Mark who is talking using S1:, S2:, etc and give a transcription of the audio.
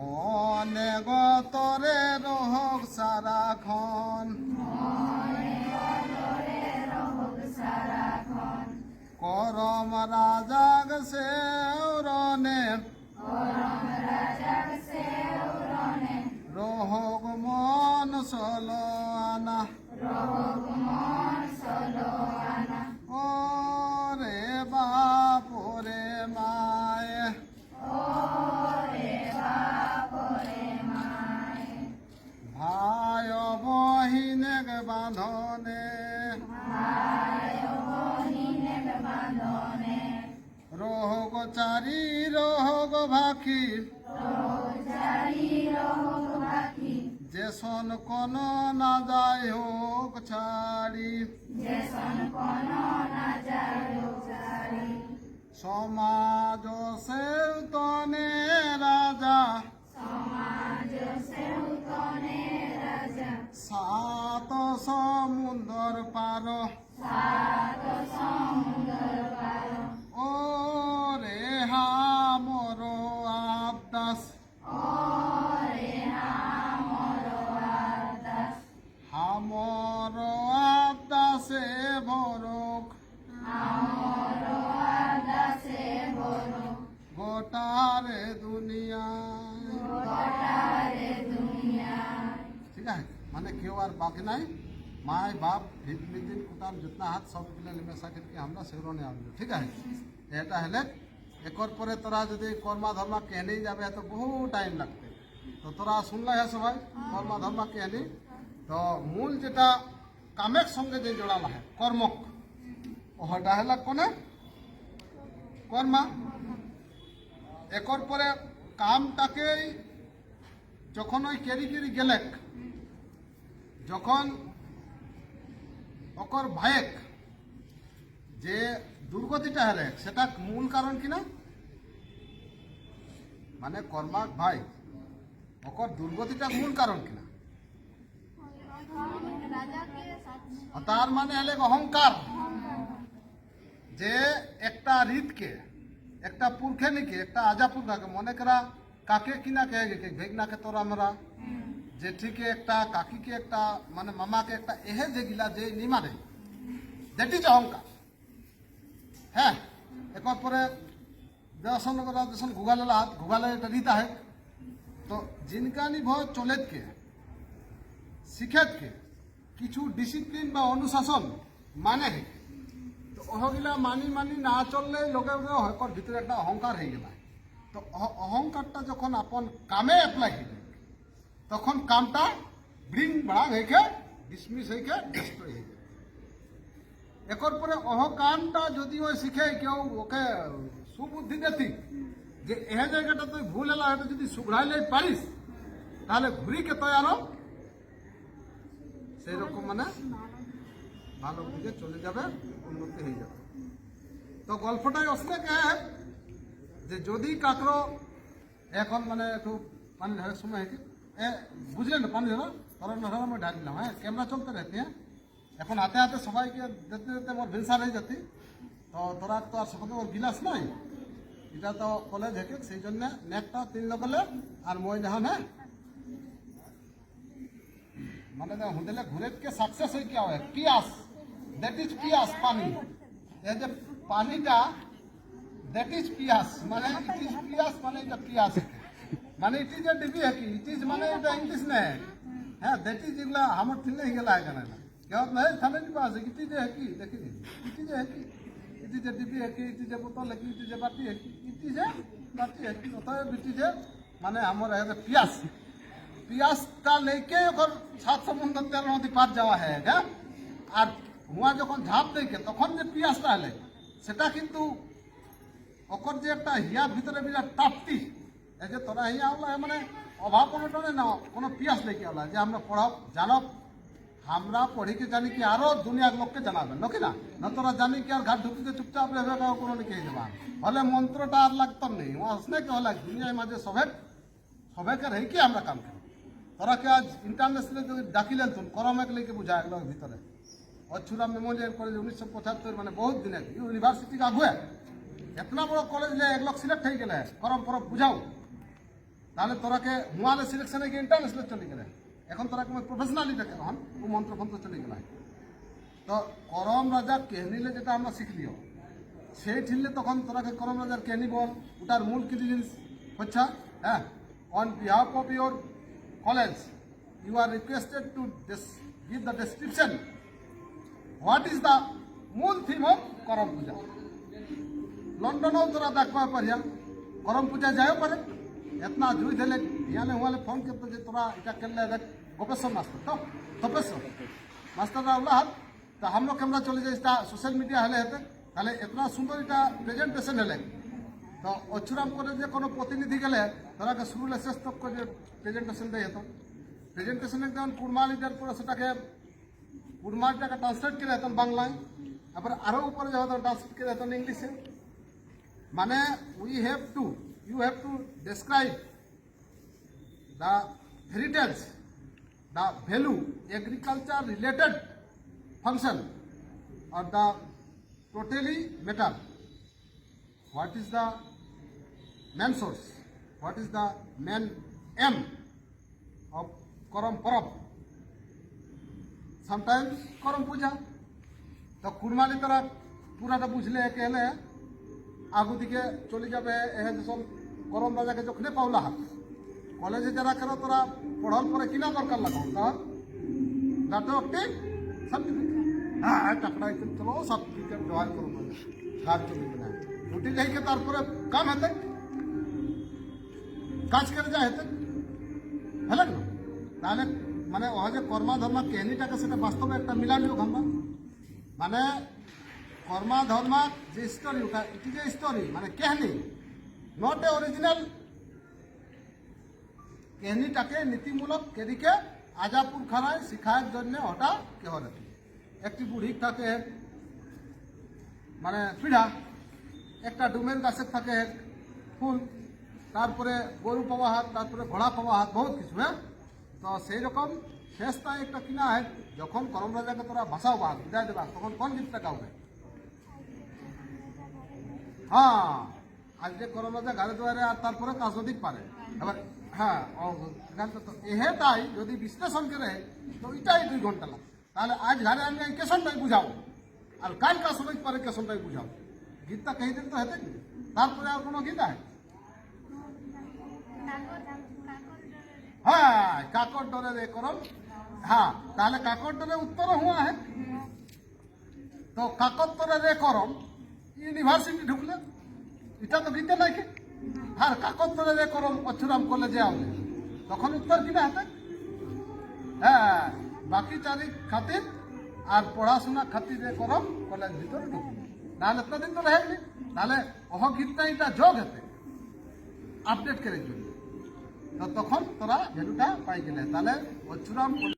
S1: মনে গতরে রহক সারাক্ষণ করম রাজাগ সেউরনে রহক মন সলো আনা ওরে বাপ রে মায়ে ভাই বহিনেক বাঁধনে রোগ চারি রোগ ভাখি যেসন কোন না যায় হোক ছাড়ি সমাজ সেতনে রাজা সাত সমুন্দর পার ও রে হামর আবদাস হামর আবদাসে ভরক গোটারে দুনিয়া ঠিক আছে মানে কেউ আর বাকি নাই মায় বাপ ভিত মিদিন কুটাম जितना हाथ सब मिले मेशा करके हमरा सेवरने आबलो ठीक है এটা হলে একর পরে তোরা যদি কর্মা ধর্মা কেনেই যাবে তো বহু টাইম লাগবে তো তোরা শুনলে হ্যাঁ সবাই কর্মা ধর্মা কেনি তো মূল যেটা কামের সঙ্গে যে জড়ালা হয় কর্মক ওটা হলে কোনে কর্মা একর পরে কামটাকে যখন ওই কেরি কেরি গেলেক যখন অকর ভাইক যে দুর্গতিটা হলে সেটা মূল কারণ কিনা মানে কর্মাক ভাই অকর দুর্গতিটা মূল কারণ কিনা তার মানে হলে অহংকার যে একটা রীতকে একটা পুরখেনিকে একটা আজাপুরখাকে মনে করা কাকে কিনা কে ভেগনাকে তোর আমরা জেঠিকে একটা কাকিকে একটা মানে মামাকে একটা এহে যেগুলা যে নিমারে দ্যাট ইজ অহংকার হ্যাঁ একর পরে দেশন দেশন ঘুগালে হাত ঘুগালে একটা রীত আহে তো জিনকা নিভয় চলেতকে শিখেতকে কিছু ডিসিপ্লিন বা অনুশাসন মানে তো ওহগিলা মানি মানি না চললে লোকে হয়কর ভিতরে একটা অহংকার হয়ে গেল তো অহংকারটা যখন আপন কামে অ্যাপ্লাই হয়ে তখন কামটা ব্রিং বাড়া হয়েকে ডিসমিস হয়েকে ডিস্ট্রয় হয়ে যায় একর পরে অহকামটা যদি ওই শিখে কেউ ওকে সুবুদ্ধি দেতি যে এ জায়গাটা তুই ভুল এলা এটা যদি সুঘড়াইলে পারিস তাহলে ঘুরিকে তুই আরো সেই রকম মানে ভালো দিকে চলে যাবে উন্নতি হয়ে যাবে তো গল্পটাই আসলে যে যদি কাকরো এখন মানে একটু পানি ঢালার সময় হয়েছে বুঝলেন না পানি ধরো ধরো না ধরো আমি ঢাল দিলাম হ্যাঁ ক্যামেরা চলতে रहती है এখন হাতে হাতে সবাইকে দেখতে দেখতে মোর ভিনসার হয়ে যেতি তো তোরা তো আর সকলে ওর গিলাস নাই এটা তো কলেজ হেঁকে সেই জন্য নেটটা 3 লগলে আর মই যখন হ্যাঁ মানে হোটেলে ঘুরে কে সাকসেস হয়ে কি হয় পিয়াস দ্যাট ইজ পিয়াস পানি এই যে পানিটা দ্যাট ইজ পিয়াস মানে ইট ইজ পিয়াস মানে এটা পিয়াস মানে ইট ইজ এ ডিবি কি ইট ইজ মানে এটা ইংলিশ না হ্যাঁ দ্যাট ইজ এগুলা আমার তিলে গেলা কেন না কেউ না থানে নি পাস ইট ইজ এ কি দেখি ইট ইজ এ কি ইট ইজ এ ডিবি কি ইট ইজ এ বোতল কি ইট ইজ এ বাটি কি ইট ইজ এ বাটি কি অতএব ইট ইজ এ মানে আমার এটা পিয়াস পিয়াসটা लेके ওর সাত সমুদ্র তেল নদী পার যাওয়া হয় হ্যাঁ আর হুয়া যখন ঝাঁপ দেকে তখন যে পিয়াসটা হলে সেটা কিন্তু ওকর যে একটা হিয়ার ভিতরে বিরাট তাপ্তি এই যে তোরা হিয়া হলো মানে অভাব কোনোটা না কোনো পিয়াস লেকে হলো যে আমরা পড়াও জানো আমরা পড়িকে জানি কি আরো দুনিয়ার লোককে জানাবেন নাকি না তোরা জানি কি আর ঘাট ঢুকিতে চুপচাপ রেবে কোনো লিখে যাবা হলে মন্ত্রটা আর লাগতো নেই আসলে কি হলে দুনিয়ার মাঝে সবেকে রেখে কি আমরা কাম করি তোরা কে আজ ইন্টারন্যাশনাল যদি ডাকিলেন তুমি করমেক লেকে বুঝা এগুলো ভিতরে অচ্ছুরা মেমোরিয়াল কলেজ 1975 মানে বহুত দিন ইউনিভার্সিটি আগুয়ে এতনা বড় কলেজ লে 1 লাখ সিলেক্ট হয়ে গেলে করম পরব বুঝাও তাহলে তোরাকে হুয়ালে সিলেকশনে গিয়ে ইন্টারন্যাশনাল চলে গেলে এখন তোরা কোনো প্রফেশনালিটাকে তখন ও মন্ত্রফন্ত্র চলে গেল তো করম রাজা কেহনিলে যেটা আমরা শিখলিও সেই ঠিনলে তখন তোরাকে করম রাজার কেহনি বল ওটার মূল কিছু জিনিস হচ্ছে হ্যাঁ on behalf of your college you are requested to give the description what is the মূল থিম অফ করম পূজা লন্ডনেও তোরা দেখবা পারিয়া করম পূজা যাও পারে এতনা জুই দিলে ইয়ালে হুয়ালে ফোন করতে যে তোরা এটা করলে দেখ গোপেশ্বর মাস্টার তো তপেশ্বর মাস্টাররা উল্লাহাত তা हम लोग कैमरा चले जाए सोशल मीडिया हले हेते তাহলে এতনা সুন্দর এটা প্রেজেন্টেশন হলে তো অচ্ছুরাম করে যে কোনো প্রতিনিধি গেলে তোরাকে শুরুলে শেষ তক করে প্রেজেন্টেশন দেয় হতো প্রেজেন্টেশনে যেমন কুড়মালিটার পরে সেটাকে কুড়মালিটাকে ট্রান্সলেট করে যেত বাংলায় তারপর আরও উপরে যাওয়া ট্রান্সলেট করে যেত ইংলিশে মানে you have to describe the heritage, the value, agriculture related function or the totally matter. What is the main source? What is the main aim of Korom Parab? Sometimes Korom Puja. তো কুরমালি তারা পুরাটা বুঝলে কেলে আগু দিকে চলে যাবে যেসব করম রাজাকে যখন পাওলা হাত কলেজে যারা কেন তোরা পড়ার পরে কিনা দরকার লাগো তার একটি সার্টিফিকেট হ্যাঁ টাকড়া চলো সার্টিফিকেট জোয়ার করো কাজ চলে গেলে ছুটি যাইকে তারপরে কাম হেতে কাজ করে যায় হেতে হলে না তাহলে মানে ও যে কর্মা ধর্মা কেহনিটাকে সেটা বাস্তবে একটা মিলানিও আমরা মানে কর্মা ধর্মা যে স্টোরি ওটা ইট ইজ এ স্টোরি মানে কেহনি নট এ অরিজিনাল কেহনিটাকে নীতিমূলক কেদিকে আজাপুর খানায় শিখায়ের জন্য ওটা কেহ রাখি একটি বুড়ি থাকে মানে পিড়া একটা ডুমের গাছের থাকে ফুল তারপরে গরু পাওয়া হাত তারপরে ঘোড়া পাওয়া হাত বহুত কিছু হ্যাঁ তো সেই রকম শেষটায় একটা কিনা হয় যখন করম রাজাকে তোরা ভাষাও বাদ বিদায় দেবা তখন কোন গীতটা গাওবে হ্যাঁ আজ যে করম রাজা গাড়ি দুয়ারে আর তারপরে কাজদিক পারে এবার হ্যাঁ এটাই যদি বিশ্লেষণ করে তো এটাই 2 ঘন্টা লাগে তাহলে আজ ঘরে আমি কেশনটাই বুঝাও আর কাল কা সময় পরে কেশনটাই বুঝাও গীতটা কই দিন তো হেতে তারপরে আর কোনো গীত আছে হ্যাঁ কাকর ডরে রে করম হ্যাঁ তাহলে কাকর ডরে উত্তর হুয়া है তো কাকর ডরে রে করম ইউনিভার্সিটি ঢুকলে এটা তো গীতে নাই কি আর কাকর ডরে রে করম অচ্ছুরাম কলেজে আউলে তখন উত্তর কিনা হতে হ্যাঁ বাকি চারি খাতির আর পড়াশোনা খাতিরে করম কলেজ ভিতরে ঢুকলে নাহলে এতদিন দিন তো রেখে তাহলে অহ গীতটা এটা যোগ হতে আপডেট করে জন্য তো তখন তোরা ভ্যালুটা পাই গেলে তাহলে অচ্ছুরাম